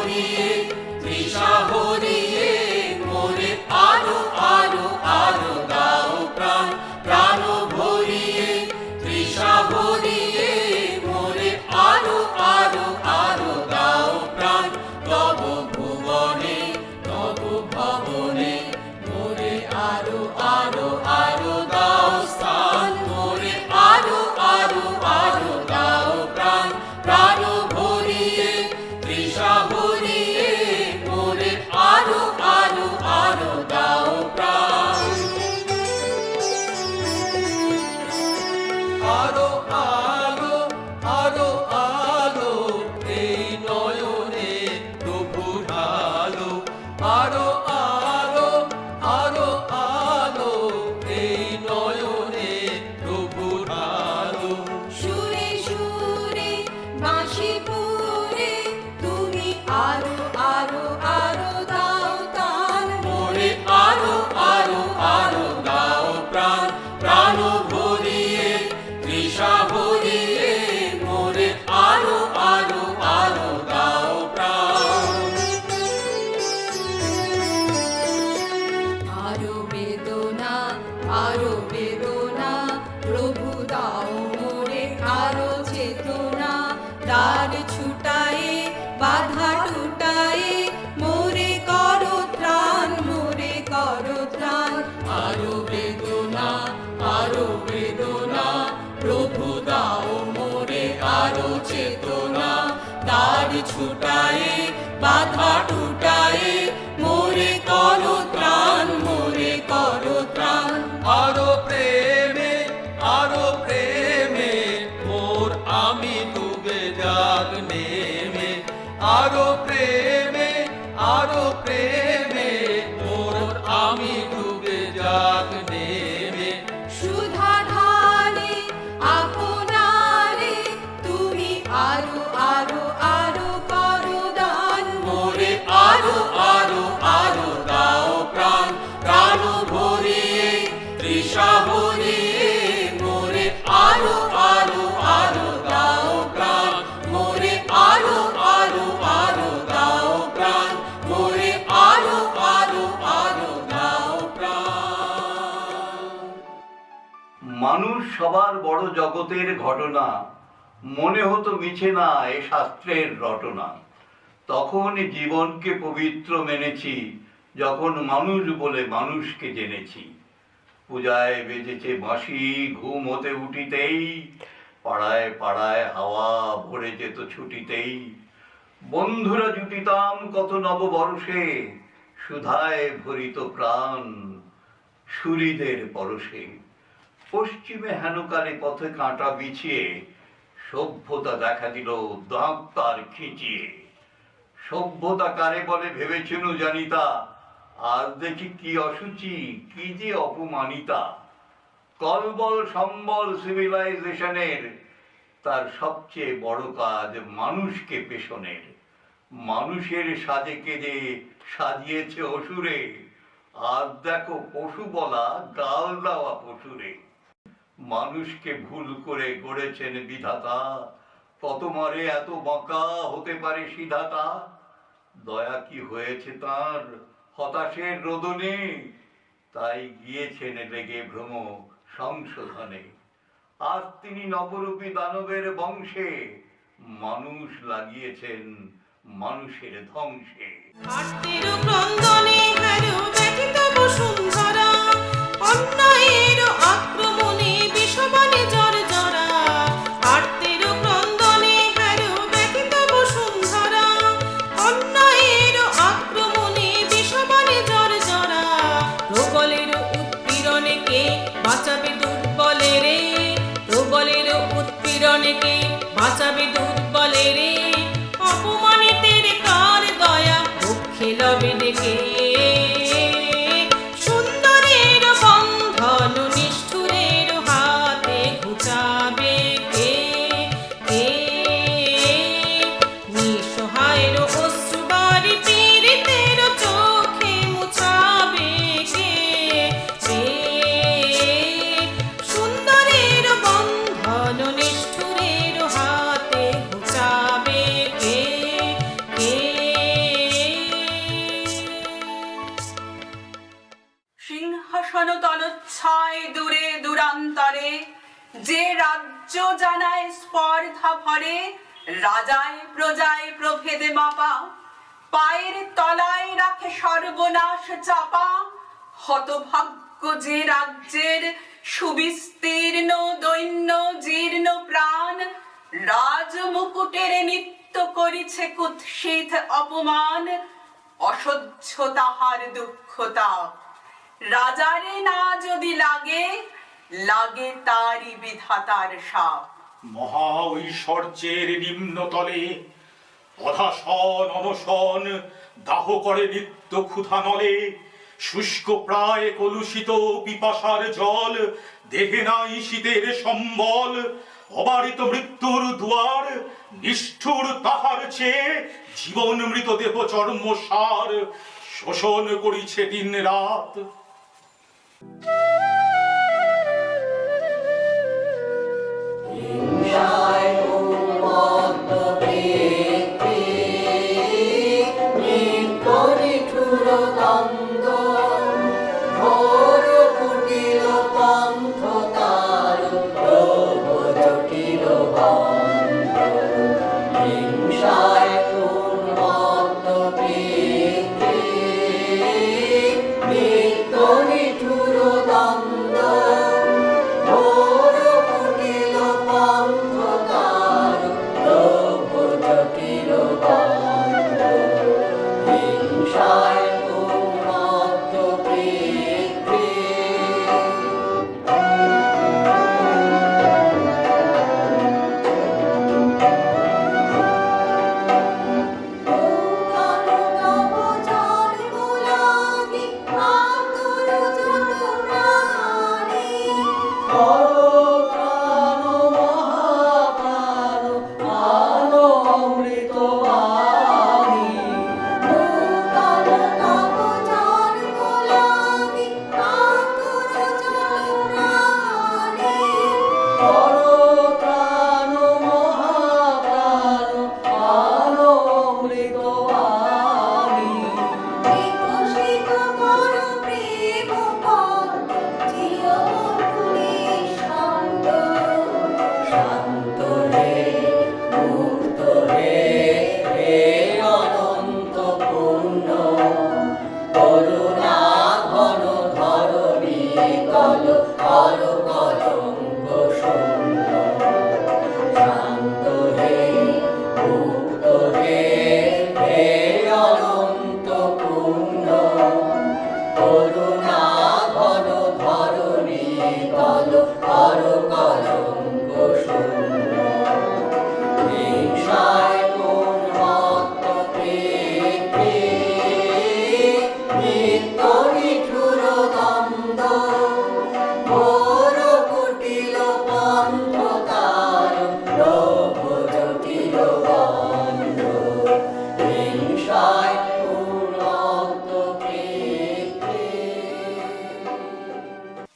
ভরিয়ে তৃষা ভরিয়ে মোরে আরো আরো আরো দাও প্রাণ প্রাণ ভরিয়ে তৃষা ভরিয়ে মোরে আরো আরো আরো দাও প্রাণ তব ভুবনে তব ভবনে মোরে আরো আরো আরো দাও স্থান মোরে আরো আরো আরো দাও প্রাণ প্রাণ ভরিয়ে তৃষা ভরিয়ে মোরে আরো আরো আরো দাও প্রাণ আরো আলো আরো আলো এই নয়নে প্রভুর আলো আরো আলো আরো আলো এই নয়নে প্রভুর আলো সুরে সুরে বাঁশি পুরে তুমি আরো আরো আরো দাও তান মোরে আরো আরো আরো দাও প্রাণ প্রাণ ভরিয়ে তৃষা ভরিয়ে মোরে আরো আরো আরো দাও প্রাণ আরো বেদনা প্রভু দাও মোরে আরো চেতনা দ্বার ছুটায়ে বাধা টুটায়ে মোরে করো ত্রাণ আরো বেদনা প্রভু দাও মোরে আরো চেতনা দ্বার ছুটায়ে বাধা টুটায়ে মোরে করো ত্রাণ আরো প্রেমে মোর আমি ডুবে যাক নেমে আরো প্রেমে মোর আমি ডুবে যাক নেমে সুধা ঢালে আপনারে তুমি আরো আরো আরো করো দান মোরে আরো আরো আরো দাও প্রাণ প্রাণ ভরিয়ে তৃষা ভরিয়ে মোরে আরো আরো আরো দাও প্রাণ মোরে আরো আরো আরো দাও প্রাণ মোরে আরো আরো আরো দাও প্রাণ মানুষ সবার বড় জগতের ঘটনা মনে হতো মিছে না এ শাস্ত্রের রটনা তখন জীবনকে পবিত্র মেনেছি যখন মানুষ বলে মানুষকে জেনেছি পূজায় বেজেছে বাঁশি ঘুম হতে উঠিতেই পাড়ায় পাড়ায় হাওয়া ভরে যেত ছুটিতেই বন্ধুরা জুটিতাম কত নববর্ষে সুধায় ভরিত প্রাণ সুহৃদের পরশে পশ্চিমে হেনকালে পথে কাঁটা বিছিয়ে সভ্যতা দেখা দিল দাঁত তার খিঁচিয়ে সভ্যতা কারে বলে ভেবেছিনু জানিতা আজ দেখি কি অসুচি কি যে অপমানিতা কলবল সম্বল সিভিলাইজেশনের তার সবচেয়ে বড় কাজ মানুষকে পেছনের মানুষের সাজে কেজে সাজিয়েছে অসুরে আজ দেখো পশু বলা গাল দেওয়া পশুরে মানুষকে ভুল করে গড়েছেন বিধাতা কত মারে এত বাঁকা হতে পারে সিধাতা দয়া কি হয়েছে তার হতাশের রোদনে তাই গিয়েছেন লেগে ভ্রম সংশোধনে আজ তিনি নবরূপী দানবের বংশে মানুষ লাগিয়েছেন মানুষের ধ্বংসে আত্মেরও ক্রন্দনে হারো ব্যথিত বসুন্ধরা অন্যায়েরও আক্রমণে বিষবনে জর্জরা আত্মেরও ক্রন্দনে হারো ব্যথিত বসুন্ধরা অন্যায়েরও আক্রমণে বিষবনে জর্জরা প্রবলেরও উৎপীড়নে কে বাঁচাবে দুর্বলে রে প্রবলেরও উৎপীড়নে কে বাঁচাবে দুর্বলে রে অপমানিতের কার দয়া দুঃখে লবে ডেকে সুন্দরের বন্ধন নিষ্ঠুরের হাতে ঘুচা ঘরে রাজায় প্রজায় প্রভেদে মাপা, পায়ের তলায় রাখে সর্বনাশ চাপা। হতভাগ্য যে রাজ্যের সুবিস্তীর্ণ দৈন্য জীর্ণ প্রাণ, রাজমুকুটের নিত্য করিছে কুৎসিত অপমান। অসহ্য তাহার দুঃখতা, রাজারে না যদি লাগে, লাগে তারি বিধাতার শাপ। মহা ঐশ্বর্যের নিম্নতলে অধাশন অনশন দাহ করে নিত্য ক্ষুধা নলে। শুষ্ক প্রায় কলুষিত পিপাসার জল, দেহে নাই শীতের সম্বল। অবারিত মৃত্যুর দুয়ার, নিষ্ঠুর তাহার চেয়ে জীবন মৃতদেহ চর্মসার শোষণ করিছে দিন রাত।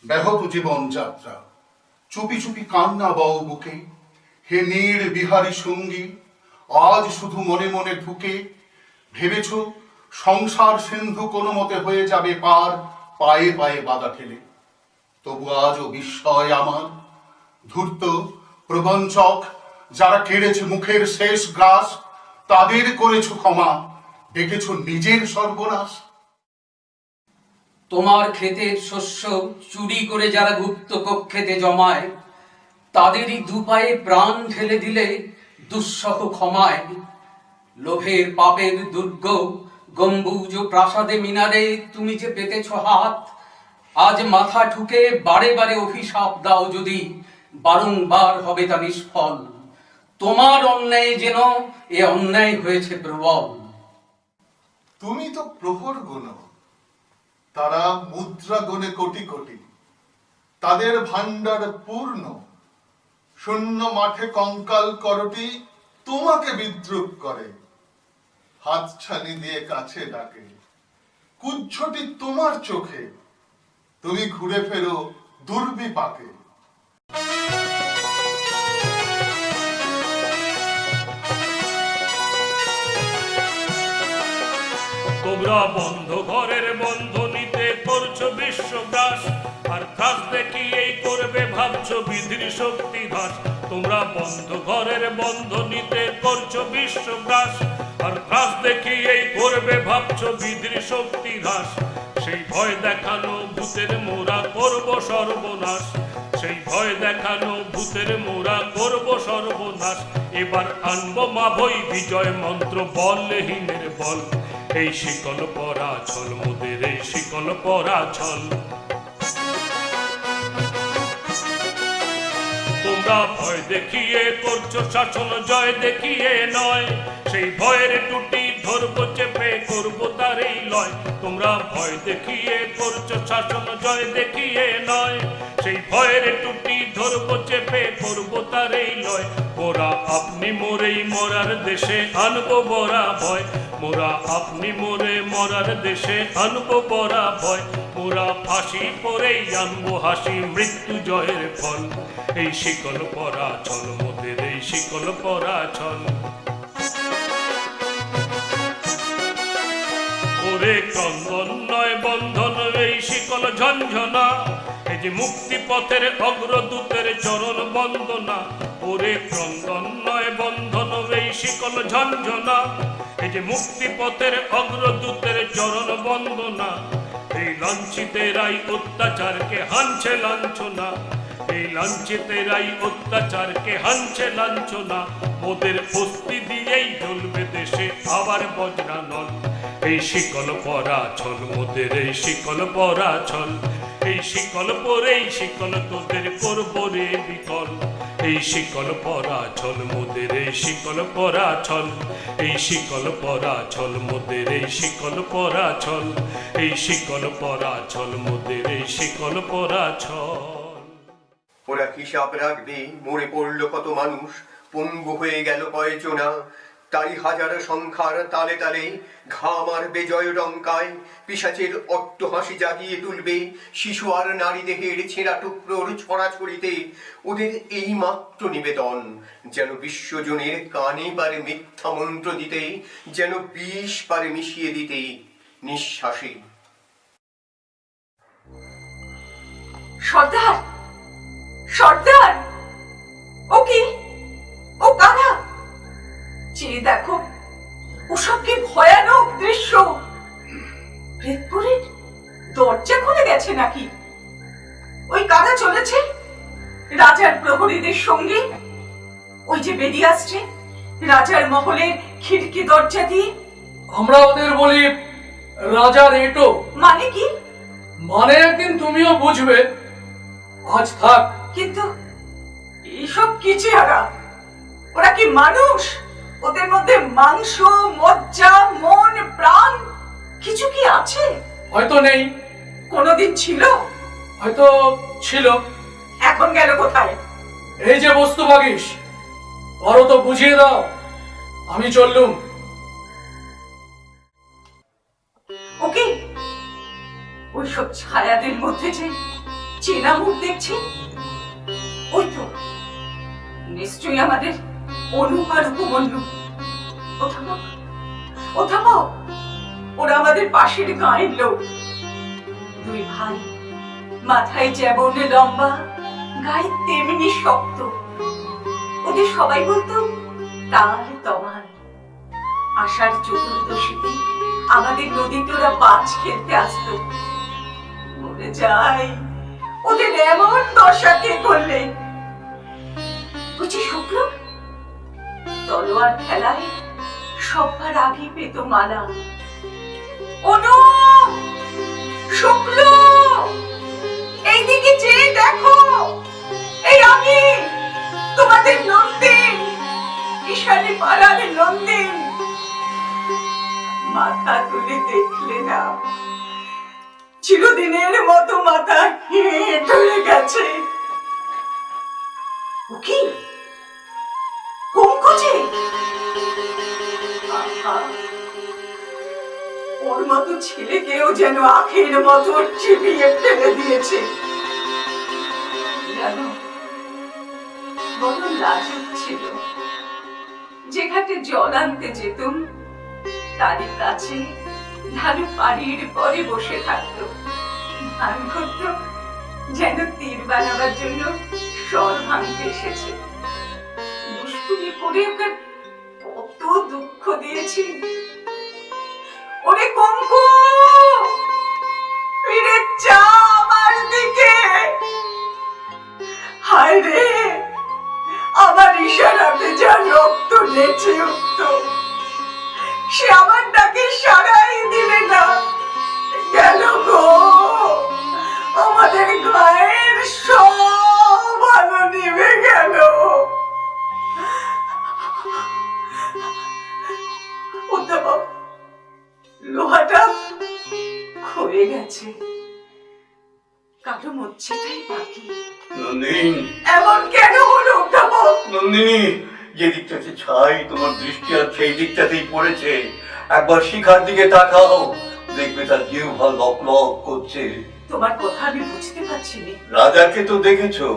ব্যাহত জীবন যাত্রা, চুপি চুপি কান্না বও বুকে। হে নীড় বিহারী সঙ্গী, আজ শুধু মনে মনে ঢুকে। ভেবেছ সংসার সিন্ধু কোনো মতে হয়ে যাবে পার, পায়ে পায়ে বাধা ঠেলে। তবু আজও বিস্ময় আমার, ধূর্ত প্রবঞ্চক যারা কেড়েছে মুখের শেষ গ্রাস, তাদের করেছ ক্ষমা, দেখেছ নিজের সর্বনাশ। তোমার ক্ষেতের শস্য চুরি করে যারা গুপ্ত কক্ষেতে জমায়, তাদেরই দুপায়ে প্রাণ ঢেলে দিলে দুঃসহ ক্ষমায়। লোভের পাপের দুর্গ গম্বুজ প্রাসাদে মিনারে তুমি যে পেতেছ হাত, আজ মাথা ঠুকে বারে বারে অভিশাপ দাও যদি, বারংবার হবে তা নিষ্ফল। তোমার অন্যায় যেন এ অন্যায় হয়েছে প্রবল। তুমি তো প্রহর গুণ, তারা মুদ্রা গুণে কোটি কোটি, তাদের ভান্ডার পূর্ণ। শূন্য মাঠে কঙ্কাল করটি তোমাকে বিদ্রুপ করে, হাতছানি দিয়ে কাছে ডাকে। কুজ্ঝটি তোমার চোখে, তুমি ঘুরে ফেরো দুর্বিপাকে। তোমরা বন্ধ ঘরের বন্ধনীতে করছো বিশ্বগ্রাস, আর ত্রাস দেখিয়েই করবে ভাবছো বিধির শক্তি ঘাস। তোমরা বন্ধ ঘরের বন্ধনীতে করছো বিশ্বগ্রাস, আর গ্রাস দেখিয়েই করবে ভাবছো বিধির শক্তি হ্রাস। সেই ভয় দেখানো ভূতের মোরা করব সর্বনাশ, সেই ভয় দেখানো ভূতের মোরা করব সর্বনাশ। এবার আনবো মা ভই বিজয় মন্ত্র, বলহীনের বল। এই শিকল পরা ছল মোদের, এই শিকল পরা ছল। তোমরা ভয় দেখিয়ে করছো শাসন, জয় দেখিয়ে নয়। সেই ভয়ের টুটি ধরবো চেপে, করবো তারই লয়। তোমরা ভয় দেখিয়ে করছো শাসন, জয় দেখিয়ে নয়। সেই ভয়ের টুটি ধরবো চেপে, করবো তারই লয়। মোরা আপনি মোরেই মরার দেশে আনবো বরা ভয়, মোরা আপনি মোরে মরার দেশে আনবো বরা ভয়। মোরা ফাঁসি পরেই আনবো হাসি, মৃত্যু জয়ের ফল। এই শিকল পরা ছল মোদের, এই শিকল পরা ছল। ওরে ক্রন্দন নয় বন্ধন, এই শিকল ঝঞ্ঝনা। এই যে মুক্তি পথের অগ্রদূতের চরণ বন্দনা। ওরে ক্রন্দন নয় বন্ধন, এই শিকল ঝঞ্ঝনা। এই যে মুক্তি পথের অগ্রদূতের চরণ বন্দনা। এই লাঞ্ছিতেরাই অত্যাচারকে হানছে লাঞ্ছনা, এই লাঞ্ছিতেরাই অত্যাচারকে হানছে লাঞ্ছনা। ওদের অস্থি দিয়েই জ্বলবে দেশে আবার বজ্রানল। এই শিকল পরা ছল মোদের, এই শিকল পরা ছল। এই শিকল পরেই শিকল তোদের করব রে বিকল। এই শিকল পরা ছল মোদের, এই শিকল পরা ছল। এই শিকল পরা ছল মোদের, এই শিকল পরা ছল। এই শিকল পরা ছল মোদের, এই শিকল পরা ছল। ওরা হিসাব রাখবে মরে পড়ল কত মানুষ, পঙ্গু হয়ে গেল কয়জনা। তাই হাজার সংখ্যার তালে তালে ঘাম আর বেজয় ডঙ্কায় পিশাচের অট্টহাসি জাগিয়ে তুলবে শিশু আর নারী দেহের ছেঁড়া টুকরোর ছড়াছড়িতে। ওদের এই মাত্র নিবেদন, যেন বিশ্বজনের কানে পারে মিথ্যা মন্ত্র দিতে, যেন বিষ পারে মিশিয়ে দিতে নিঃশ্বাসে। সর্দার, সর্দার, ও কি, ও কারা? চেয়ে দেখো, ওসব কি ভয়ানক দৃশ্য! প্রেতপুরীর দরজা খুলে গেছে নাকি? ওই কারা চলেছে রাজার প্রহরীদের সঙ্গে। ওই যে বেরিয়ে আসছে রাজার মহলের খিড়কি দরজা দিয়ে। আমরা ওদের বলি রাজার এটো। মানে কি? মানে একদিন তুমিও বুঝবে, আজ থাক। কিন্তু এইসব কি চেহারা? ওরা কি মানুষ? ওদের মধ্যে মাংস, মজ্জা, মন, প্রাণ কিছু কি আছে? হয়তো নেই, কোনদিন ছিল, হয়তো ছিল। এখন গেল কোথায়? এই যে বস্তু ভাগিস, আরো তো বুঝিয়ে দাও। আমি চললুম। ওকে, ওইসব ছায়াদের মধ্যে যে চেনা মুখ দেখছি, ওই তো নিশ্চয়ই আমাদের অনু আর উপমন্যু। ও থামো, ওরা আমাদের পাশের গাঁয়ের লোক। দুই ভাই, মাথায় যেমন লম্বা, গায়ে তেমনি শক্ত। ওদের সবাই বলতো তাল তমাল। আষাঢ় চতুর্দশীতে আমাদের নদীতে ওরা বাজ খেলতে আসতো। মরে যায় ওদের এমন দশা কে করলে। বুঝি শুক্র তলোয়ার খেলায় সবার আগে পেত মালা। অনু, শুক্র, এইদিকে চেয়ে দেখো, এই আমি তোমাদের নন্দিন, ঈশানী পাড়ার নন্দিন। মাথা তুলে দেখলে না, চিরদিনের মতো মাথা হেঁট হয়ে গেছে। ও কি কঙ্কুজে? ওর মতো ছেলেকেও যেন আখের মতো চিবিয়ে ফেলে দিয়েছে। জানো, বড় লাজুক ছিল। যে ঘাটে জল আনতে যেতুম, তারই কাছে ঢালু পাড়ির পরে বসে থাকতো। ধান করতো যেন তীর বানাবার জন্য স্বর ভাঙতে এসেছে। করে ওকে কত দুঃখ দিয়েছি। ওরে কঙ্কু, ফিরে যা আমার দিকে। হায় রে, আমার ইশারাতে যা রক্ত নেচে উঠত, সে আমার ডাকে সাড়াই দিলে না। গেল গো, আমাদের গায়ের সব আলো নিভে গেল। অধ্যাপক, লোহাটা ক্ষয়ে গেছে, কালো মচ্ছিটাই বাকি। নন্দিনী, এমন কেন হলো অধ্যাপক? নন্দিনী, যে দিকটাতে ছাই তোমার দৃষ্টি আর সেই দিকটাতেই পড়েছে। একবার শিখার দিকে তাকাও, দেখবে তার জিহ্বা লক লক করছে। তোমার কথা আমি বুঝতে পারছি না। রাজাকে তো দেখেছো,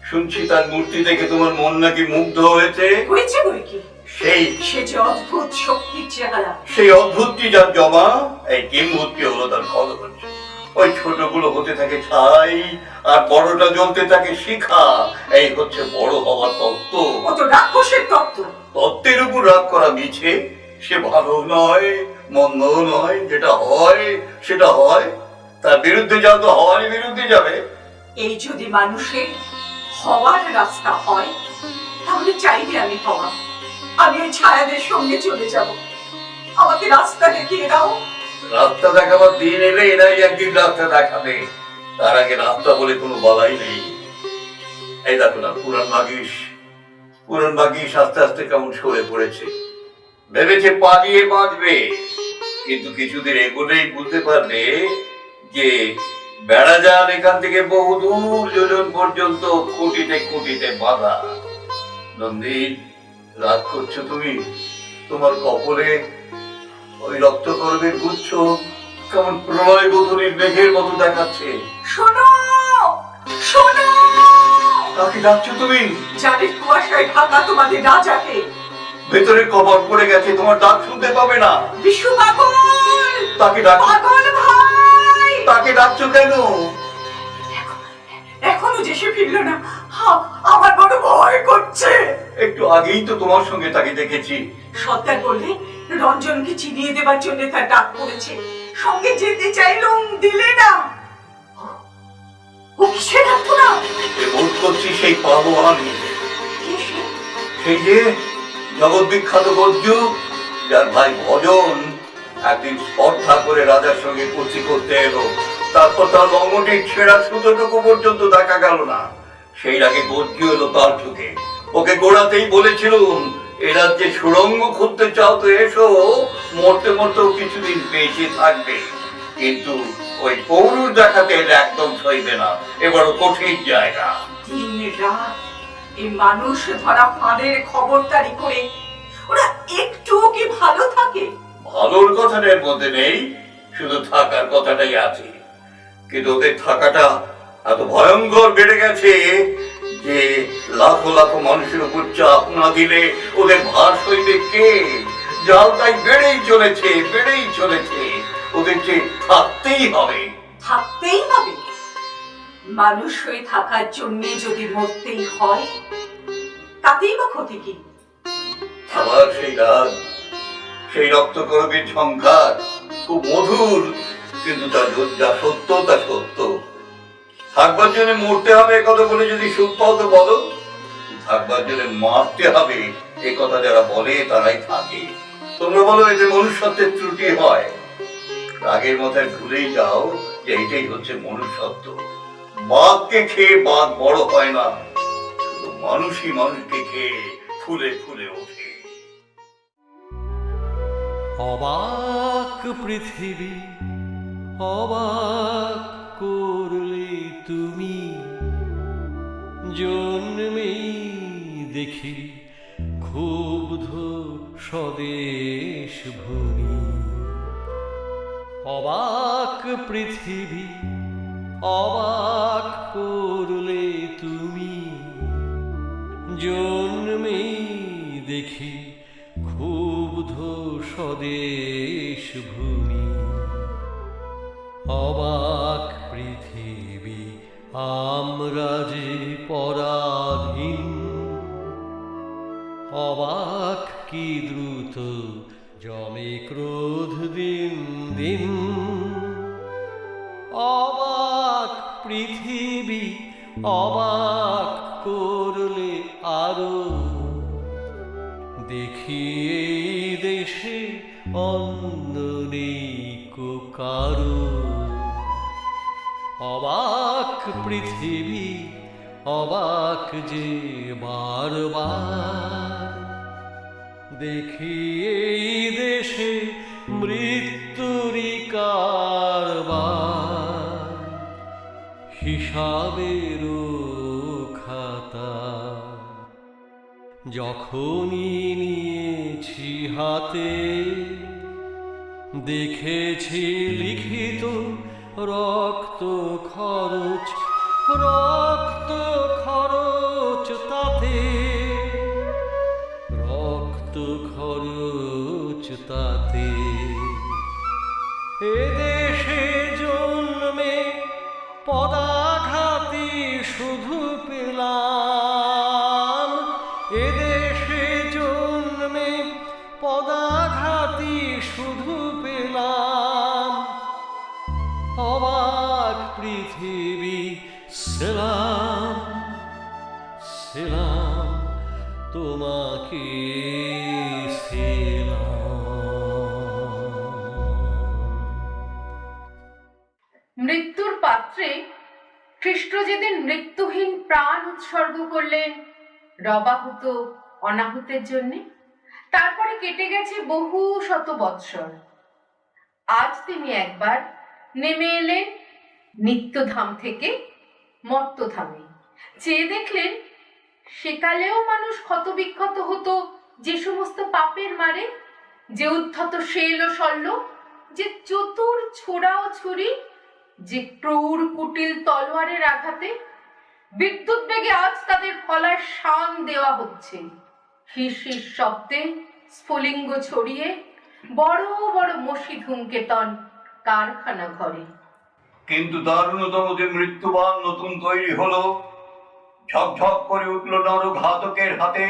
শুনছি তার মূর্তি দেখে তোমার মন নাকি মুগ্ধ হয়েছে। হয়েছে বই কি? সেই সে যে অদ্ভুত শক্তির চেহারা। সেই অদ্ভুতটি যার জমা, এই কিংবদন্তি হলো তার খবর। ওই ছোটগুলো হতে থাকে ছাই, আর বড়টা জ্বলতে থাকে শিখা। এই হচ্ছে বড় হওয়ার তত্ত্ব। ও তো রাক্ষসের তত্ত্ব। তত্ত্বের উপর রাগ করা মিছে। সে ভালো নয়, মন্দ নয়, যেটা হয় সেটা হয়। তার বিরুদ্ধে যাও তো হওয়ার বিরুদ্ধে যাবে। এই যদি মানুষের হওয়ার রাস্তা হয়, তাহলে চাইলে আমি হওয়া। আমি এই ছায়াদের সঙ্গে চলে যাব। আমাকে রাস্তা দেখিয়ে দাও। রাস্তা দেখাবার দিন এলে এরাই একদিন রাস্তা দেখাবে। তার আগে রাস্তা বলে কোনো বলাই নেই। এই দেখো না, পুরান ভাগিস আস্তে আস্তে কেমন সরে পড়েছে। ভেবেছে পালিয়ে বাঁচবে, কিন্তু কিছুদিন এগোলেই বুঝতে পারবে যে বেড়া জাল এখান থেকে বহুদূর যোজন পর্যন্ত খুঁটিতে খুঁটিতে বাঁধা। নন্দী, রাগ করছো তুমি? তোমার কপালে ওই রক্তকরবের গুচ্ছ কেমন প্রলয় বোধনের মেঘের মতো দেখাচ্ছে। শোনো, শোনো। কাকে ডাকছো তুমি? জানের কুয়াশায় ঢাকা তোমাদের রাজাকে। ভেতরে কবর পড়ে গেছে, তোমার ডাক শুনতে পাবে না। বিশু পাগল। তাকে ডাক, পাগল ভাই। তাকে ডাকছো কেন? এখনো যে সে ফিরলো না, আমার বড় ভয় করছে। একটু আগেই তো তোমার সঙ্গে তাকে দেখেছি। সত্যার বললে রঞ্জনকে চিনিয়ে দেবার জন্য তার ডাক পড়েছে। সঙ্গে যেতে চাইলুম, দিলে না। ও কিসে ডাকতো না? বোধ করছি সেই পালোয়ান, সেই যে জগৎ বিখ্যাত বজ্জু, যার ভাই ভজন একদিন স্পর্ধা করে রাজার সঙ্গে কুস্তি করতে এলো। তারপর তার লঙ্গটির ছেঁড়া সুতোটুকু পর্যন্ত দেখা গেল না। সেই আগে বজ্জু এলো তার চোখে। ওকে গোড়াতেই বলেছিলুম, এ রাজ্যে সুড়ঙ্গ খুঁজতে চাও তো এসো, মরতে মরতেও কিছুদিন বেঁচে থাকবে। কিন্তু ওই পৌরুষ দেখাতে এলে একদম সইবে না, এবারও কঠিন জায়গা। দিন রাত এই মানুষ ধরা ফাঁদের খবরদারি করে ওরা একটু কি ভালো থাকে? ভালোর কথাটার মধ্যে নেই, শুধু থাকার কথাটাই আছে। কিন্তু ওদের থাকাটা এত ভয়ঙ্কর বেড়ে গেছে যে লাখো লাখো মানুষের উপর চাপ না দিলে ওদের ভার সইবে কে? জাল তাই বেড়েই চলেছে, বেড়েই চলেছে। ওদের যে থাকতেই হবে। থাকতেই হবে? মানুষ হয়ে থাকার জন্য যদি মরতেই হয়, তাতেই বা ক্ষতি কি? আবার সেই রাগ, সেই রক্তকরবীর সংঘাত খুব মধুর, কিন্তু তা যা সত্য তা সত্য। থাকবার জন্য মরতে হবে কথা বলে যদি সুখ পাও তো বলো, থাকবার জন্য মারতে হবে এ কথা যারা বলে তারাই থাকে। তোমরা বলো এতে মনুষ্যত্বের ত্রুটি হয়। রাগের মাথায় ভুলেই যাও যে এইটাই হচ্ছে মনুষ্যত্ব। বাঘকে খেয়ে বাঘ বড় হয় না, শুধু মানুষই মানুষকে খেয়ে ফুলে ফুলে ওঠে। অবাক পৃথিবী, অবাক করলে তুমি, জন্মেই দেখি ক্ষুব্ধ স্বদেশ ভূমি। অবাক পৃথিবী, অবাক করলে তুমি, জন্মেই দেখি ক্ষুব্ধ স্বদেশ ভূমি। অবাক পৃথিবী, আমরা যে পরাধীন, অবাক কি দ্রুত জমে ক্রোধ দিন দিন। অবাক পৃথিবী অবাক করলে আরো, দেখি এই দেশে অন্য নেই কো কারো। অবাক পৃথিবী অবাক যে বারবার, দেখি এই দেশে মৃত্যুরই কারবার। হিসাবেরও খাতা যখনই নিয়েছি হাতে, দেখেছি লিখিত রক্ত খরচ, রক্ত খরচ তাতে, রক্ত খরচ তাতে। এদেশে জন্মে পদাঘাতী শুধু পেলাম, এদেশে জন্মে পদাঘাতী শুধু পেলাম। অবাক পৃথিবী সেলাম, সেলাম তোমাকে মৃত্যুর পাত্রে খ্রিস্ট যেদিন মৃত্যুহীন প্রাণ উৎসর্গ করলেন রবাহুত অনাহুতের জন্য, তারপরে কেটে গেছে বহু শত বৎসর। আজ তিনি একবার নেমে এলেন নিত্যধাম থেকে মর্তধামে। চেয়ে দেখলেন সেকালেও মানুষ ক্ষতবিক্ষত হতো যে সমস্ত পাপের মারে, যে উদ্ধত শেল ও শল্য, যে চতুর ছোড়া ও ছুরি, যে ক্রূর কুটিল তলোয়ারের আঘাতে বিদ্যুৎ বেগে আজ তাদের ফলার শান দেওয়া হচ্ছে। হিসিস শব্দে স্ফুলিঙ্গ ছড়িয়ে বড় বড় মসি ধূমকেতন কারখানা ঘরে। কিন্তু দারুণতম যে মৃত্যুবান নতুন তৈরি হলো, ঝকঝক করে উঠল নরঘাতকের হাতে।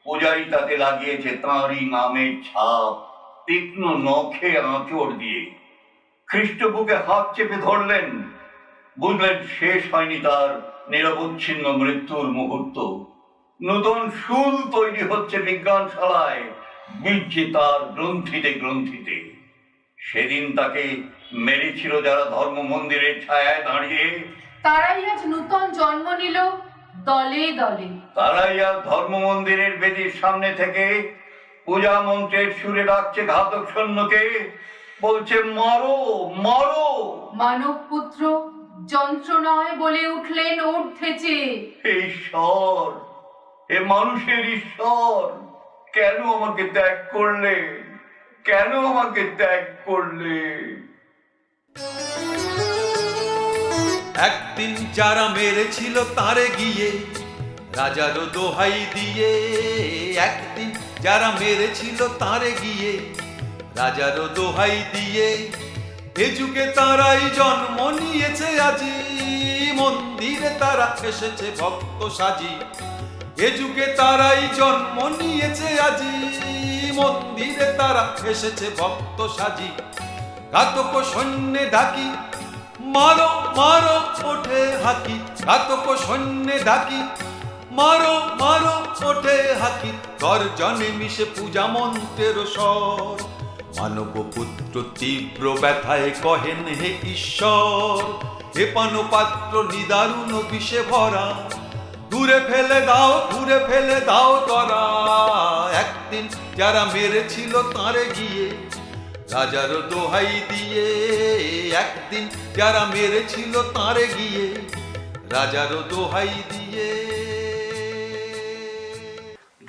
পূজারী তাতে লাগিয়েছে তাঁরই নামের ছাপ, তীক্ষ্ণ নখে আঁচড় দিয়ে। খ্রিস্ট বুকে হাত চেপে ধরলেন, বুঝলেন শেষ হয়নি তার নিরবচ্ছিন্ন মৃত্যুর মুহূর্ত। নতুন শুল তৈরি হচ্ছে বিজ্ঞানশালায়, বিচ্ছে তার গ্রন্থিতে গ্রন্থিতে। সেদিন তাকে মেরেছিল যারা ধর্ম মন্দিরের ছায়ায় দাঁড়িয়ে, তারাই আজ নূতন জন্ম নিল দলে দলে। তারাই আজ ধর্ম মন্দিরের বেদির সামনে থেকে পূজা মন্ত্রের সুরে ডাকছে ঘাতক সৈন্যকে, বলছে মারো মারো। মানব পুত্র যন্ত্র নয় বলে উঠলেন ঊর্ধ্বে। ঈশ্বর, এ মানুষের ঈশ্বর, কেন আমাকে ত্যাগ করলে, কেন আমাকে ত্যাগ করলে? একদিন যারা মেরেছিল তারে গিয়ে রাজারও দোহাই দিয়ে, একদিন যারা মেরেছিল তারে গিয়ে রাজারও দোহাই দিয়ে, এ যুগে তারাই জন্ম নিয়েছে আজি, মন্দিরে তারা এসেছে ভক্ত সাজি। এ যুগে তারাই জন্ম নিয়েছে আজি, মন্দিরে তারা এসেছে ভক্ত সাজি। ঘাতক সৈন্যে ডাকি মারো মারো ওঠে হাকি, ঘাতক সৈন্যে ডাকি মারো মারো ওঠে হাকি। গর্জনে মিশে পূজা মন্ত্রের স্বর, মানব পুত্র তীব্র ব্যথায় কহেন হে ঈশ্বর। হে পানপাত্র নিদারুণ বিষে ভরা, দূরে ফেলে দাও দূরে ফেলে দাও তরা। একদিন যারা মেরেছিল তারে গিয়ে রাজার দোহাই দিয়ে, একদিন যারা মেরেছিল তারে গিয়ে রাজার দোহাই দিয়ে।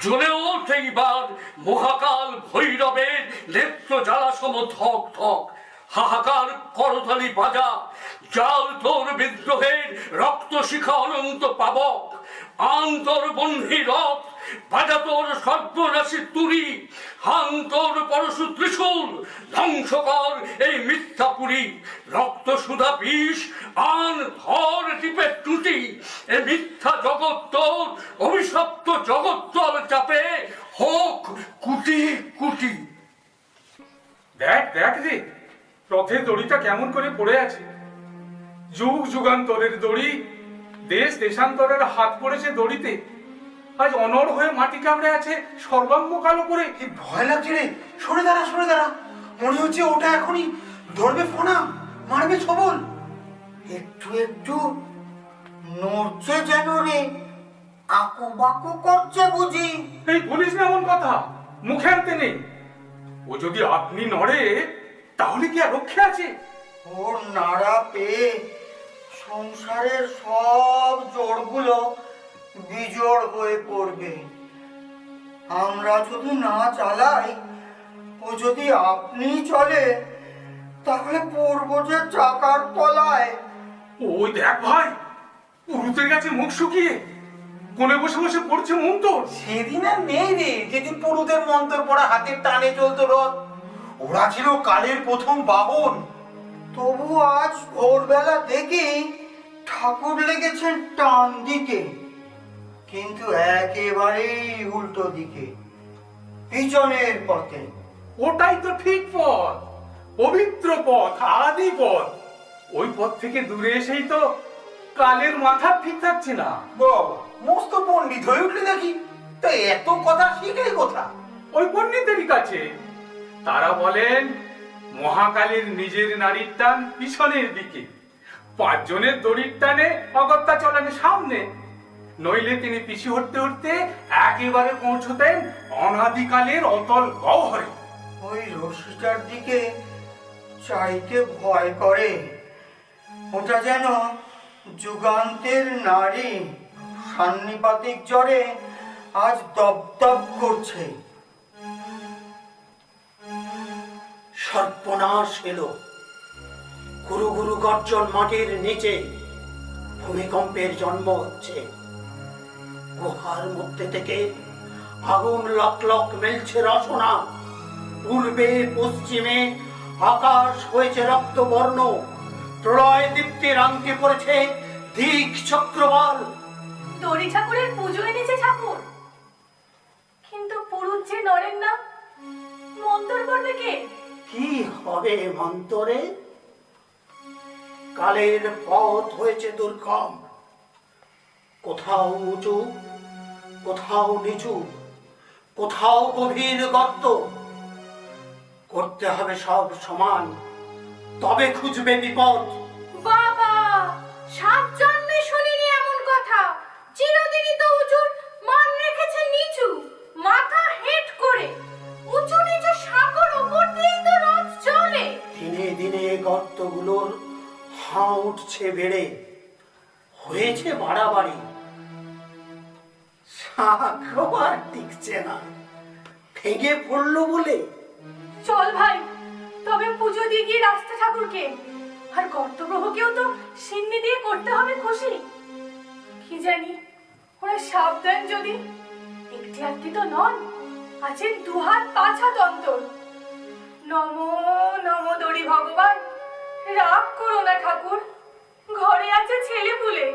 জ্বলে ওঠে এইবার মহাকাল ভৈরবের নেত্র জ্বালা সম ধক ধক। হাহাকার করতালি বাজা, জাল তোর বিদ্রোহের রক্ত শিখা অনন্ত পাবক। আন্তর বন্ধি রথ বাজা তোর সর্বনাশী তুরি, হাং তোর পরশু ত্রিশূল, ধ্বংস কর এই মিথ্যাপুরী। রক্ত সুধা বিষ আন, ধর টিপে টুটি, এ মিথ্যা জগৎ তোর অভিশপ্ত জগৎতল চাপে হোক কুটি কুটি। দেখ দেখ রে, রথের দড়িটা কেমন করে পড়ে আছে। যুগ যুগান্তরের দড়ি, দেশ দেশান্তরের হাত পড়েছে দড়িতে। আজ অনড় হয়ে মাটি কামড়ে আছে সর্বাঙ্গ কালো করে। ভয় লাগছে রে, সরে দাঁড়া সরে দাঁড়া। মনে হচ্ছে ওটা এখনই ধরবে ফোনা, মারবে ছবল। একটু একটু নড়ছে যেন রে, আকু বাকু করছে বুঝি। এই বলিস না এমন কথা, মুখে আনতে নেই। ও যদি আপনি নড়ে তাহলে কি আর রক্ষে আছে? ওর নাড়া পেয়ে সংসারের সব জোড়গুলো বিজোড় হয়ে পড়বে। আমরা যদি না চালাই, ও যদি আপনি চলে, তাহলে পড়বো যে চাকার তলায়। ওই দেখ ভাই, পুরুতের কাছে মুখ শুকিয়ে কোণে বসে বসে পড়ছে মন্তর। সেদিন আর নেই রে, যেদিন পুরুদের মন্তর পড়া হাতের টানে চলতো রথ। ওরা ছিল কালের প্রথম বাহন। তবু আজ ভোরবেলা দেখি ঠাকুর লেগেছেন টান দিকে, কিন্তু একেবারেই উল্টো দিকে, পিছনের পথে। ওটাই তো ঠিক পথ, পবিত্র পথ, আদি পথ। ওই পথ থেকে দূরে এসেই তো কালের মাথা ঠিক থাকছে না। বাবা মস্ত পণ্ডিত হয়ে উঠলে নাকি? তাই এত কথা শিখে কোথা? ওই পণ্ডিতেরই কাছে। তারা বলেন মহাকালীর নিজের নারীর টান পিছনের দিকে, 5 জনের দড়ির টানে অগত্যা চলেন সামনে। নইলে তিনি পিছু হটতে হটতে একেবারে পৌঁছতেন অনাদিকালের অতল গহ্বরে। ওই রশিটার দিকে চাইতে ভয় করে। ওটা যেন যুগান্তের নারী, সান্নিপাতিক জ্বরে আজ দপদপ করছে। সর্বনাশ এলো, গুরু গুরু গর্জন মাটির নিচে, ভূমিকম্পের জন্ম হচ্ছে। গুহার মধ্যে থেকে আগুন লক লক মেলছে রসনা। পূর্বে পশ্চিমে আকাশ হয়েছে রক্তবর্ণ। প্রলয় দীপ্তির আংটি পড়েছে দিক চক্রবাল। দড়ি ঠাকুরের পুজো এনেছে ঠাকুর, কিন্তু পুরুত যে নড়েন না, মন্তর করবে কে? কি হবে মন্তরে? কালের পথ হয়েছে দুর্গম, কোথাও উঁচু, কোথাও নিচু, কোথাও গভীর গর্ত। করতে হবে সব সমান, তবে খুঁজবে বিপদ। বাবা, 7 জন্মে শুনিনি এমন কথা। চিরদিনই তো উঁচুর মান রেখেছে নিচু, মাথা হেট করে। উঁচু নিচু সাগর উপর দিয়ে তো রথ চলে। দিনে দিনে গর্তগুলোর হাঁ উঠছে বেড়ে, হয়েছে বাড়াবাড়ি। সাঁকো আর টিকছে না, ভেঙে পড়লো বলে। চল ভাই, তবে পুজো দিয়ে গিয়ে রাস্তা ঠাকুরকে আর গর্তগ্রহকেও তো সিন্নি দিয়ে করতে হবে খুশি। কি জানি ওরা সাবধান, যদি একটি আটটি তো নন, আছেন 2 হাত 5 হাত অন্তর। নমো নমো দড়ি ভগবান, রাগ করো না ঠাকুর, ঘরে আছে ছেলে পুলে।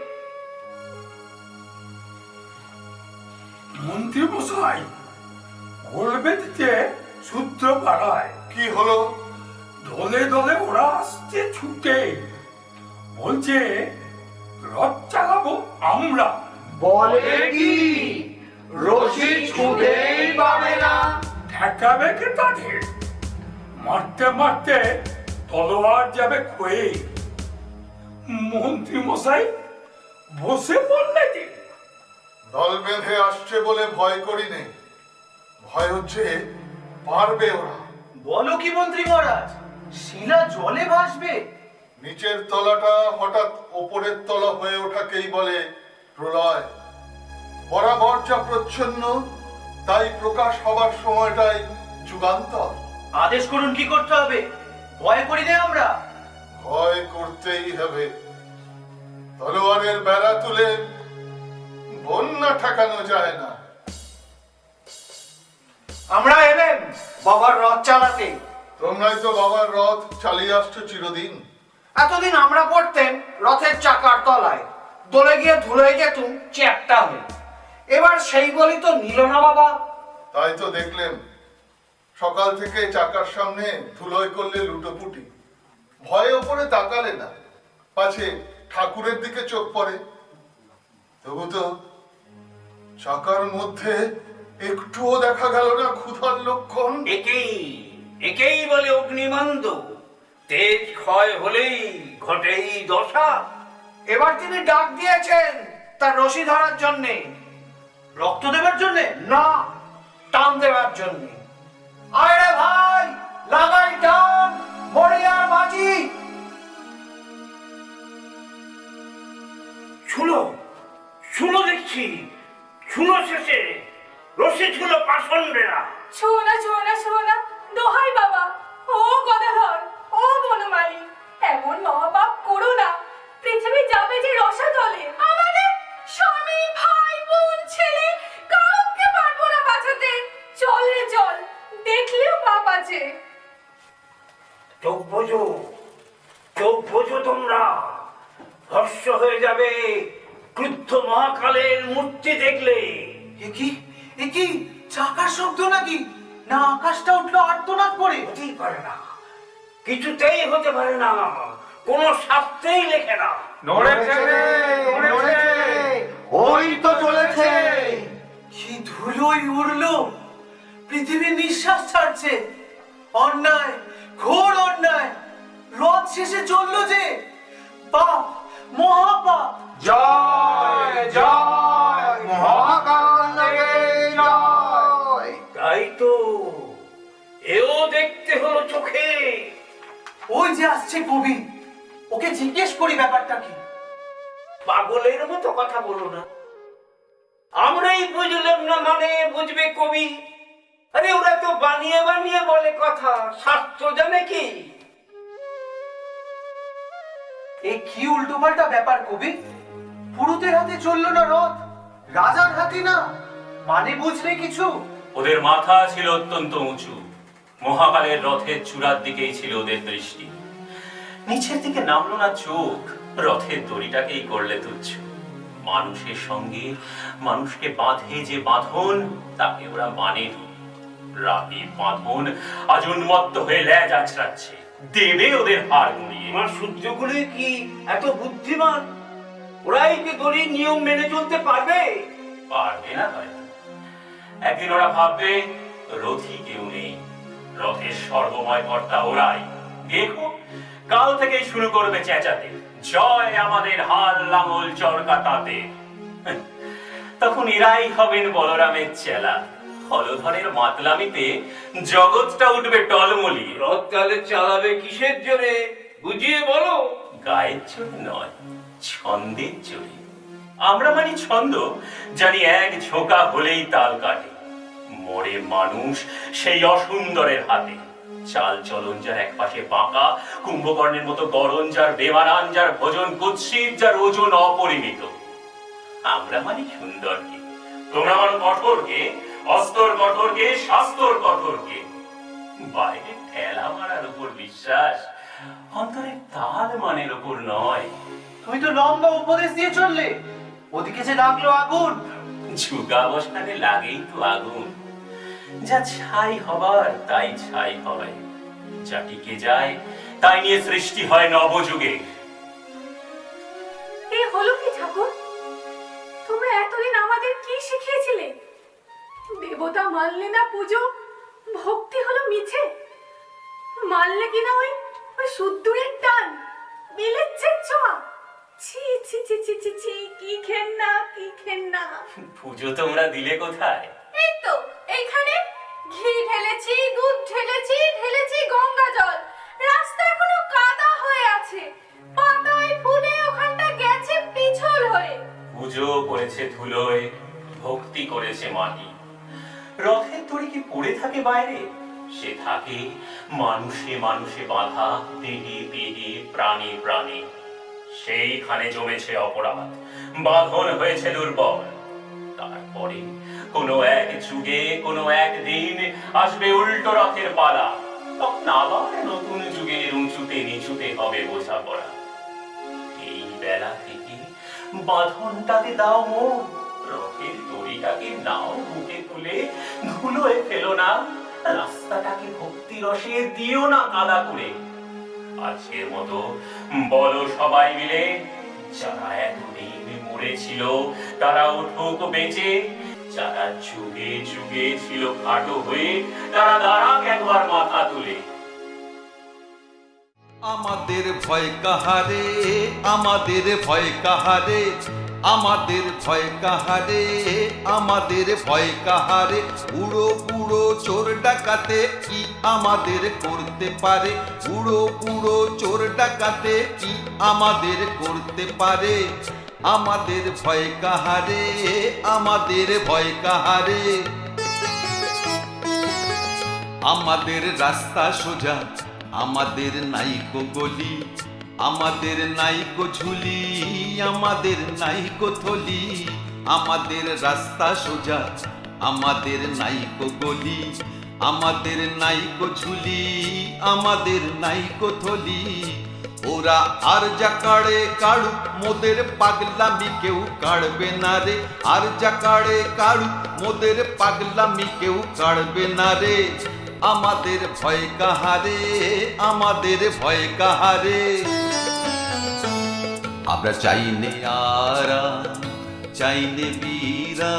মন্ত্রী মশাই, বলবে দিতে সূত্র পাড়ায়। কি হলো? দলে দলে ওরা আসছে ছুটে, বলছে রথ চালাবো আমরা। বলে কি রশি ছুঁতেই পাবে না? ঠেকাবে কে তাদের? মারতে মারতে তলোয়ার যাবে ক্ষয়ে। মন্ত্রী মশাই বসে পড়লে যে দল বেঁধে আসছে বলে ভয় করি নেই, ভয় হচ্ছে পারবে ওরা। বলো কি মন্ত্রী মহারাজ, শিলা জলে ভাসবে? নিচের তলাটা হঠাৎ ওপরের তলা হয়ে ওঠাকেই বলে প্রলয়। বরাবর যা প্রচ্ছন্ন, তাই প্রকাশ হবার সময়টাই যুগান্তর। আদেশ করুন কি করতে হবে, ভয় করি না আমরা। ভয় করতেই হবে। তলোয়ারের বেড়া তুলে বন্যা ঠেকানো যায় না, আমরা এলেন বাবার রথ চালাতে। তোমরাই তো বাবার রথ চালিয়ে আসছো চিরদিন। এতদিন আমরা পড়তেন রথের চাকার তলায়, দোলে গিয়ে ধুলোয় যেতুম চ্যাপটা হয়ে। এবার সেই বলি তো নিল না বাবা। তাই তো দেখলেন, সকাল থেকে চাকার সামনে ধুলোয় করলে লুটোপুটি, ভয়ে ওপরে তাকালে না, পাছে ঠাকুরের দিকে চোখ পড়ে। তবু তো চাকার মধ্যে একটুও দেখা গেল না ক্ষুধার লক্ষণ। একেই বলে অগ্নিমন্দ, তেজ ক্ষয় হলেই ঘটেই দশা। এবার তিনি ডাক দিয়েছেন তার রশি ধরার জন্যে। রক্ত দেবার জন্যে না, টান দেবার জন্যে। আয় রে ভাই, লাগাই টান, মরিয়ার মাঝি। শুনো শুনো, দেখছি শুনো, শেষে রশি ছিল পাষণ্ডেরা। ছুঁয়ো না, ছুঁয়ো না, ছুঁয়ো না, দোহাই বাবা। ও গদাধর, ও বনমালী, এমন মহাপাপ করো না। পৃথিবী যাবে যে রসাতলে। আমাদের স্বামী, ভাই, বোন, ছেলে কাউকে পারবো না বাঁচাতে। চল রে চল, দেখলেও পাপ আছে। চোখ বোঝো তোমরা, ভস্য হয়ে যাবে ক্রুদ্ধ মহাকালের মূর্তি দেখলে। কি চাকার শব্দ নাকি? না আকাশটা উঠলো আর্তনাদ করে? হতেই পারে না, কিছুতেই হতে পারে না, কোন শাস্ত্রেই লেখে না। ওই তো চলেছে। কি ধুলোই উড়লো, পৃথিবী নিঃশ্বাস ছাড়ছে। অন্যায়, ঘোর অন্যায়, রথ শেষে চললো যে। পাপ, মহাপাপ। জয় জয় মহাকালকে জয়। তাই তো এও দেখতে হলো চোখে। ওই যে আসছে কবি, ওকে জিজ্ঞেস করি ব্যাপারটা কি। পাগলের মতো কথা বলো না, আমরাই বুঝলাম না মানে বুঝবে কবি? আরে ওরা তো বানিয়ে বানিয়ে বলে কথা, শাস্ত্র জানে কি? এ কি উল্টোপাল্টা ব্যাপার কবি? পুরুতের হাতে চললো না রথ, রাজার হাতে না, মানে বুঝলে কিছু? ওদের মাথা ছিল অত্যন্ত উঁচু, মহাকালের রথের চূড়ার দিকেই ছিল ওদের দৃষ্টি। নিচের দিকে নামলো না চোখ, রথের দড়িটাকেই করলে তুচ্ছ। মানুষের সঙ্গে মানুষকে বাঁধে যে বাঁধন, তাকে ওরা মানে রাবি বাঁধন আজ উন্মত্ত হয়ে ল্যাজ আছড়াচ্ছে, দেবে ওদের হাড় গুঁড়িয়ে। আমার সূর্যগুলো কি এত বুদ্ধিমান? ওরাই কি দড়ির নিয়ম মেনে চলতে পারবে? পারবে না হয়তো। একদিন ওরা ভাববে রথী কেউ নেই, রথের সর্বময় কর্তা ওরাই। দেখো কাল থেকেই শুরু করবে চেঁচাতে, জয় আমাদের হাল লাঙল চরকা তাতে। তখন এরাই হবেন বলরামের চেলা। হলধরের মাতলামিতে জগৎটা উঠবে টলমলি। রথ তাহলে চালাবে কিসের জোরে বুঝিয়ে বলো। গায়ের জোরে নয়, ছন্দের জোরে। আমরা মানি ছন্দ, জানি এক ঝোঁকা হলেই তাল কাটে। মরে মানুষ সেই অসুন্দরের হাতে। চাল চলন যার এক পাশে বাঁকা, কুম্ভকর্ণের মতো গরণ যার বেমানান, যার ভোজন কুৎসিত, যার ওজন অপরিমিত। আমরা মানি সুন্দরকে, তোমরা মানো কঠোরকে, অস্তর কঠোরকে, শাস্ত্র কঠোরকে। বাইরে ঠেলা মারার উপর বিশ্বাস, অন্তরে তাল মানের উপর নয়। তুমি তো লম্বা উপদেশ দিয়ে চললে, ওদিকে যে লাগলো আগুন। যুগাবসানে লাগেই তো আগুন, যা ছাই হবার তাই ছাই হয়, যা টিকে যায় তাই নিয়ে সৃষ্টি হয় নবযুগে। এ হলো কি ঠাকুর? তোমরা এতদিন আমাদের কি শিখিয়েছিলে? দেবতা মানলে না পুজো, ভক্তি হলো মিছে। মানলে কিনা ওই সুদূরের টান, বিলেচ্ছের ছোঁয়া। ছি ছি ছি ছি ছি ছি, কি ঘেন্না, কি ঘেন্না। পুজো তোমরা দিলে কোথায়? এই তো এইখানে ঘি ঢেলেছি, দুধ ঢেলেছি, ঢেলেছি গঙ্গা জল। রাস্তা এখনো কাদা হয়ে আছে, পাতায় ফুলে ওখানটা গেছে পিছল হয়ে। পুজো করেছে ধুলোয়, ভক্তি করেছে মাটি। রথের দড়ি কি পড়ে থাকে বাইরে? সে থাকে মানুষে মানুষে বাঁধা, দেহে দেহে, প্রাণে প্রাণে। সেইখানে জমেছে অপরাধ, বাঁধন হয়েছে দুর্বল। তারপরে কোনো এক যুগে কোনো একদিন আসবে উল্টো রথের পালা, তখন আবার নতুন যুগের উঁচুতে নিচুতে হবে বোঝাপড়া। এই বেলা থেকে বাঁধনটাতে দাও মন, রথের দড়িটাকে নাও বুকে তুলে ধুলোয় ফেলো না, রাস্তাটাকে ভক্তি রসে দিও না কাদা করে। আজকের মতো বলো সবাই মিলে, যারা এতদিন মরেছিল তারা উঠুক বেঁচে, যারা যুগে যুগে ছিল খাটো হয়ে তারা দাঁড়াক একবার মাথা তুলে। আমাদের ভয় কাহারে, আমাদের ভয় কাহারে, আমাদের ভয় কাহারে, আমাদের ভয় কাহারে। বুড়ো বুড়ো চোর ডাকাতে কি আমাদের করতে পারে, বুড়ো বুড়ো চোর ডাকাতে কি আমাদের করতে পারে। আমাদের ভয় কাহারে, আমাদের ভয় কাহারে। আমাদের রাস্তা সোজা, আমাদের নাইকো গলি, আমাদের নাইকো ঝুলি, আমাদের নাইকো থলি। আমাদের রাস্তা সোজা, আমাদের নাইকো গলি, আমাদের নাইকো ঝুলি, আমাদের নাইকো থলি। ওরা আর যা কাড়ে কাড়ুক, মোদের পাগলামি কেউ কাড়বে না রে। আর যা কাড়ে কাড়ুক, মোদের পাগলামি কেউ কাড়বে না রে। আমাদের ভয় কাহারে, আমাদের ভয় কাহারে। আমরা চাইনে আরাম, চাইনে বীরা,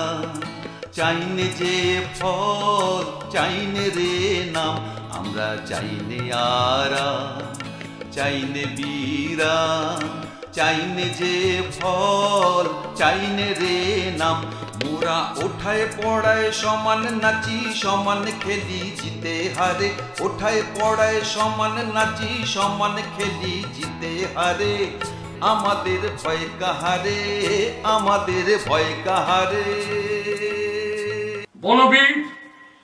চাইনে যে ফল, চাইনে রে নাম। আমরা চাইনে আরাম, চাইনে বীরা, চাইনে যে ফল, চাইনে রে নাম। মোরা ওঠায় পড়ায় সমান নাচি, সমান খেলি জিতে হারে। ওঠায় পড়ায় সমান নাচি, সমান খেলি জিতে হারে। আমাদের ভয় কাহারে, আমাদের ভয় কাহারে। বলবীর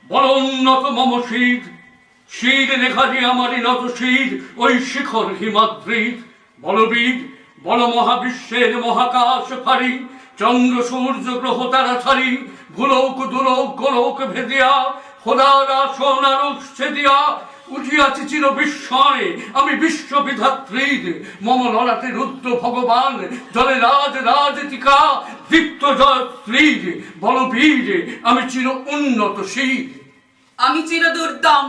বল উন্নত মম শির, শির রেখাটি আমারই নত শির ওই শিখর হিমাদ্রির। বলবীর বল মহাবিশ্বের মহাকাশ ফারি, চন্দ্র সূর্য গ্রহ তারা ছাড়ি। ভুলোক দুলোক গোলোক ভেদিয়া, খোদার আসন আর উৎসে দিয়া। উঠিয়াছি চির বিস্ময়ে আমি বিশ্ববিধাত্রীর, মম ললাটে রুদ্র ভগবান জলে রাজ রাজতিকা। দীপ্ত জয়ত্রীর বলবীর আমি চির উন্নত শির। আমি চির দুর্দম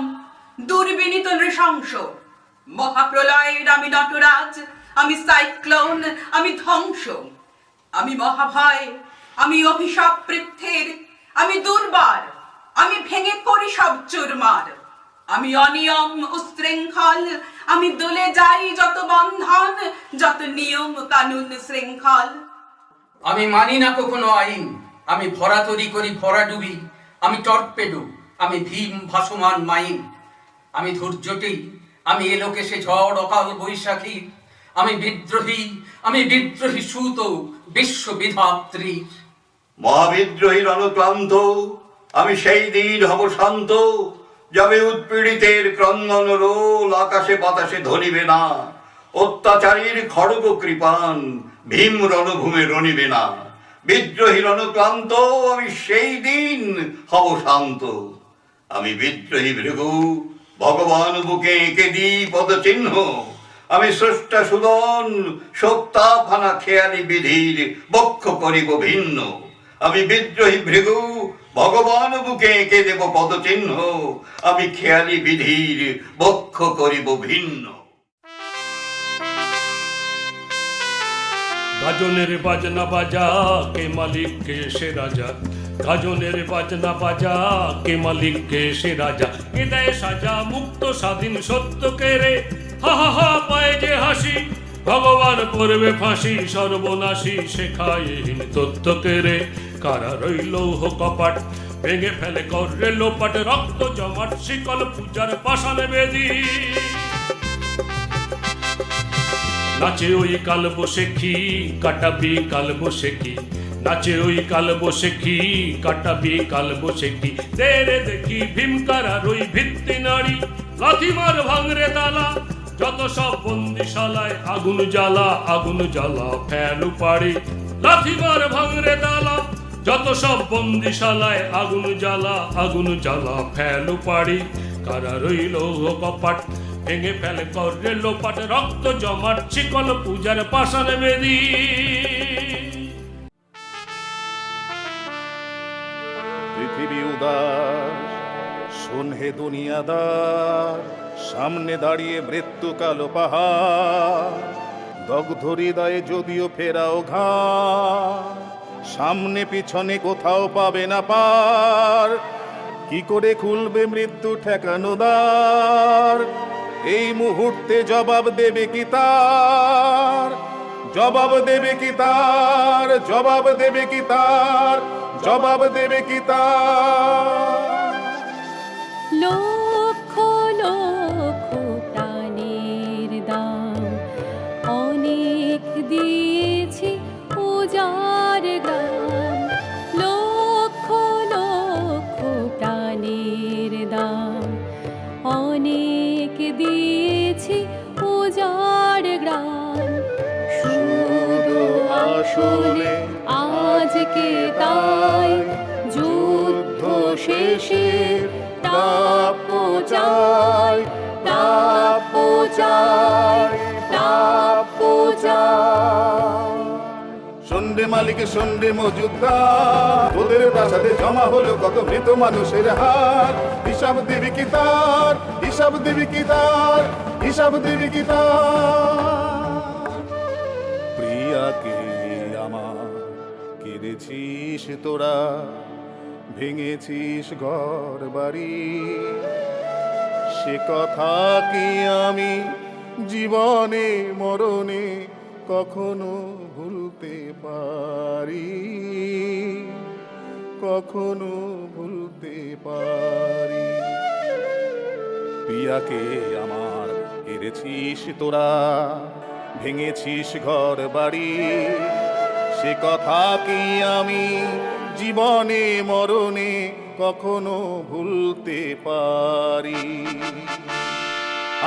দুর্বিনীত নৃশংস, মহাপ্রলয়ের আমি নটরাজ, আমি সাইক্লোন, আমি ধ্বংস। আমি মহাভয়, আমি অভিশাপ পৃথ্বীর, আমি দুর্বার, আমি ভেঙে পড়ি সব চুরমার। আমি অনিয়ম উশৃঙ্খল, আমি দলে যাই যত বন্ধন, যত নিয়ম কানুন শৃঙ্খল। আমি মানি না কখনো আইন, আমি ভরা তরি করি ভরা ডুবি। আমি টর্পেডো, আমি ভীম ভাসমান মাইন। আমি ধৈর্যটি, আমি এলোকে সে ঝড় অকাল বৈশাখী। আমি বিদ্রোহী, আমি বিদ্রোহী সুত বিশ্ববিধাত্রী। মহাবিদ্রোহী রণক্লান্ত, আমি সেই দিন হব শান্ত, যাবে উৎপীড়িতের ক্রন্দন রোল, আকাশে বাতাসে ধরিবে না। অত্যাচারীর খড়গ কৃপান, ভীম রণভূমে রণিবে না। বিদ্রোহী রণক্লান্ত, আমি সেই দিন হব শান্ত। আমি বিদ্রোহী ভৃগু, ভগবান বুকে এঁকে দিই পদচিহ্ন। আমি স্রষ্টা সুদন, সত্তাফানা খেয়ালি বিধির বক্ষ করিব ভিন্ন। আমি বিদ্রোহী ভৃগু, ভগবান বুকে এঁকে দেব পদচিহ্ন। আমি খেয়ালি বিধির বক্ষ করিব ভিন্ন। গাজনের বাজনা বাজা, কে মালিক কে সে রাজা। গাজনের বাজনা বাজা, কে মালিক কে সে রাজা। এ দেয় সাজা মুক্ত স্বাধীন সত্য কে রে। হা হা হা পায় যে হাসি, ভগবান করবে ফাঁসি। সর্বনাশী শেখায়হীন তথ্য কে রে। কারা রইল হো কপাট, ভেঙে ফেলে করে লোপাট। রক্ত জমাট শিকল পূজার পাষাণ বেদী। নাচে ওই কাল বসেখি, কাটাবি কাল বসেখি। নাচে ওই কাল বসেখি, কাটাবি কাল বসেখি। তেরে দেখি ভীমকারার ওই ভিত্তি নারী। লাথিমার ভাঙরে তালা, যত সব বন্দিশালায় আগুন জ্বালা। আগুন জ্বালা ফেলু পাড়ি, লাথিমার ভাঙরে তালা। যত সব বন্দিশালায় আগুন জ্বালা ফেলো পাড়ি, কারা রইল কপাট ভেঙে ফেলে করে লোপাট, রক্ত জমাট শিকল পূজার পাশার বেদি। পৃথিবী উদাস শোন হে দুনিয়াদার, সামনে দাঁড়িয়ে মৃত্যু কালো পাহাড়, দগ্ধ হৃদয়ে যদিও ফেরাও ঘা, সামনে পিছনে কোথাও পাবে না পার, কি করে খুলবে মৃত্যু ঠেকানো দ্বার, এই মুহূর্তে জবাব দেবে কি তার, জবাব দেবে কি তার, জবাব দেবে কি তার, জবাব দেবে কি তার। লক্ষ লক্ষ প্রাণের দাম অনেক দিয়েছি উজার গ্রাম, লক্ষ লক্ষ প্রাণের দাম অনেক দিয়েছি উজার গ্রাম, শুধু আসলে আজকে তাই যুদ্ধ শেষে প্রাপ্য চাই, প্রাপ্য চাই, প্রাপ্য চাই। সন্ধ্যে মালিক সন্ধ্যে মজুদার, তোদের প্রাসাদে জমা হলো কত মৃত মানুষের হার, হিসাব দেবে কি তার, হিসাব দেবে কি তার, হিসাব দেবে কি তার। প্রিয়াকে আমার কেঁদেছিস তোরা, ভেঙেছিস ঘর বাড়ি, সে কথা কি আমি জীবনে মরণে কখনো ভুলতে পারি, কখনো ভুলতে পারি। প্রিয়াকে আমার কেড়েছিস তোরা, ভেঙেছিস ঘর বাড়ি, সে কথা কি আমি জীবনে মরণে কখনো ভুলতে পারি।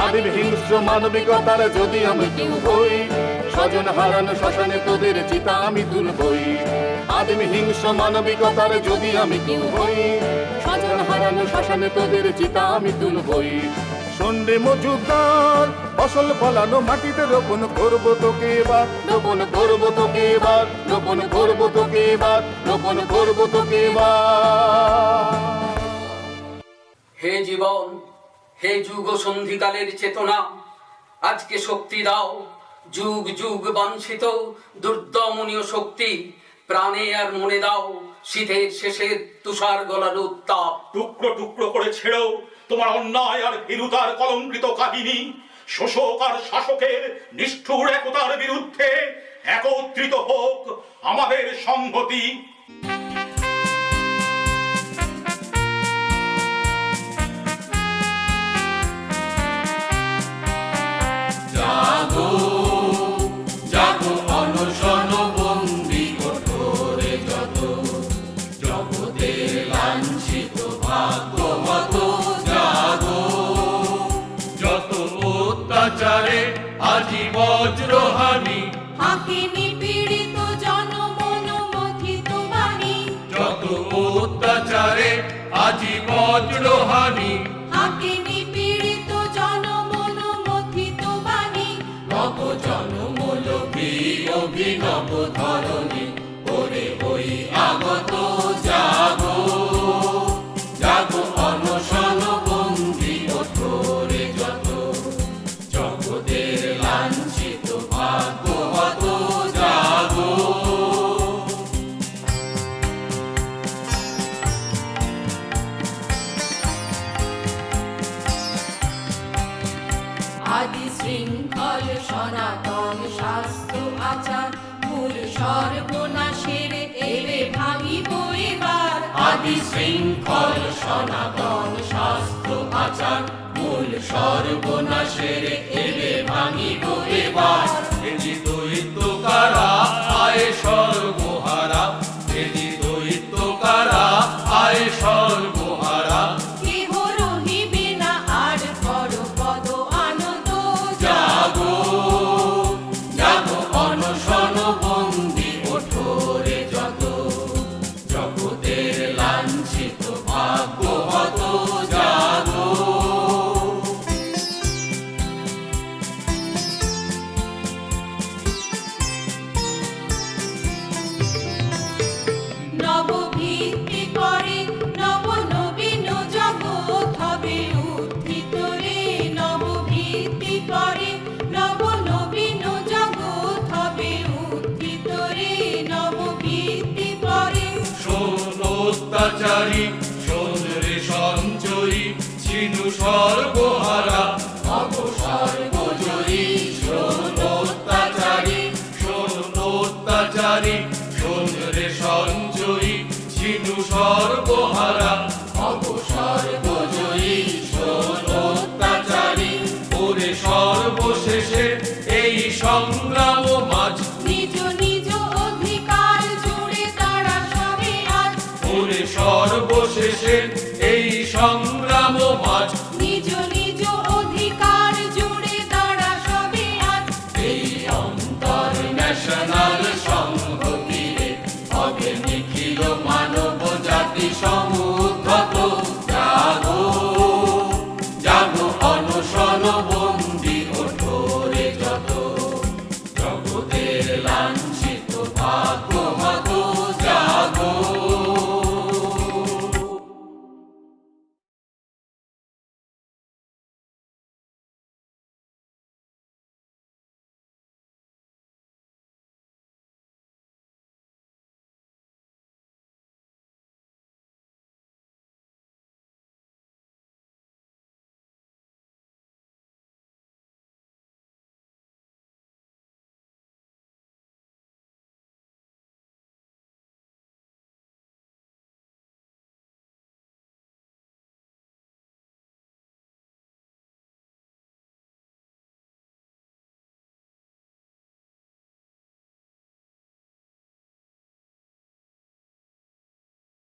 আদিম হিংস্র মানবিকতার যদি আমি কেউ হই, স্বজন হারানো শ্মশানে তোদের চিতা আমি তুলবই। আদিম হিংস্র মানবিকতার যদি আমি কেউ হই, স্বজন হারানো শ্মশানে তোদের চিতা আমি তুলবই। সন্ধ্যে মজুদার ফসল ফলানো মাটিতে রোপণ করবো তোকে এবার, রোপণ করবো তোকে এবার, রোপণ করবো তোকে এবার, রোপণ করবো তোকে এবার। হে জীবন, হে যুগ সন্ধিকালের চেতনা, আজকে শক্তি দাও, যুগ যুগ বাঞ্ছিত দুর্দমনীয় শক্তি, প্রাণে আর মনে দাও শীতের শেষের তুষার গলার উত্তাপ। টুকরো টুকরো করে ছেড়ো তোমার অন্যায় আর ভীরুতার কলঙ্কিত কাহিনী, শোষক আর শাসকের নিষ্ঠুর একতার বিরুদ্ধে একত্রিত হোক আমাদের সংহতি। জাগো জাগো অনশন বন্দি কঠোরে যত, জগতের লাঞ্ছিত ভাগ্যমত জাগো, যত অত্যাচারে আজি বজ্রহানি, হাকে নিপীড়িত জনমন মথিত বাণী, যত অত্যাচারে আজি বজ্রহানি, হাকে নিপীড়িত জনমন মথিত বাণী, নব জনমূলকী অভিনব ধরণী, ওরে ওই আগত জাগো জাগো অনশন বন্দি কঠোরে যত, জগতের লাঞ্ছিত ভাগ্যমত জাগো। আদি শৃঙ্খল সনাতন শাস্ত্র আচার, মূল সর্বনাশের এলে ভাঙিব এবার। আদি শৃঙ্খল সনাতন শাস্ত্র আচার, মূল সর্বনাশের এলে ভাঙিব এবার। এজি দৈত্য কারা আয় সর্বহারা, এজি দৈত্য কারা আয় সর্বহারা, কেহ রহিবে না আর পরপদ আনন্দ জাগো জাগো অনশন বন্দি কঠোরে যত, অত্যাচারী শোন রে সঞ্চয়ী ছিনু সর্বহারা অবসর্বজয়ী শোন অত্যাচারী শোন রে সঞ্চয়ী ছিনু সর্বহারা অবসর্বজয়ী শোন অত্যাচারী ওরে সর্বশেষে এই সংগ্রাম মাঝ নিজ নিজ অধিকার জুড়ে তারা সবে আজ ওরে সর্বশেষে এই সংগ্রাম মাঝ নিজ নিজ অধিকার জুড়ে তারা সবে আজ এই অন্তর ন্যাশনাল সংহতিরে হবে নিখিল মানব জাতি সং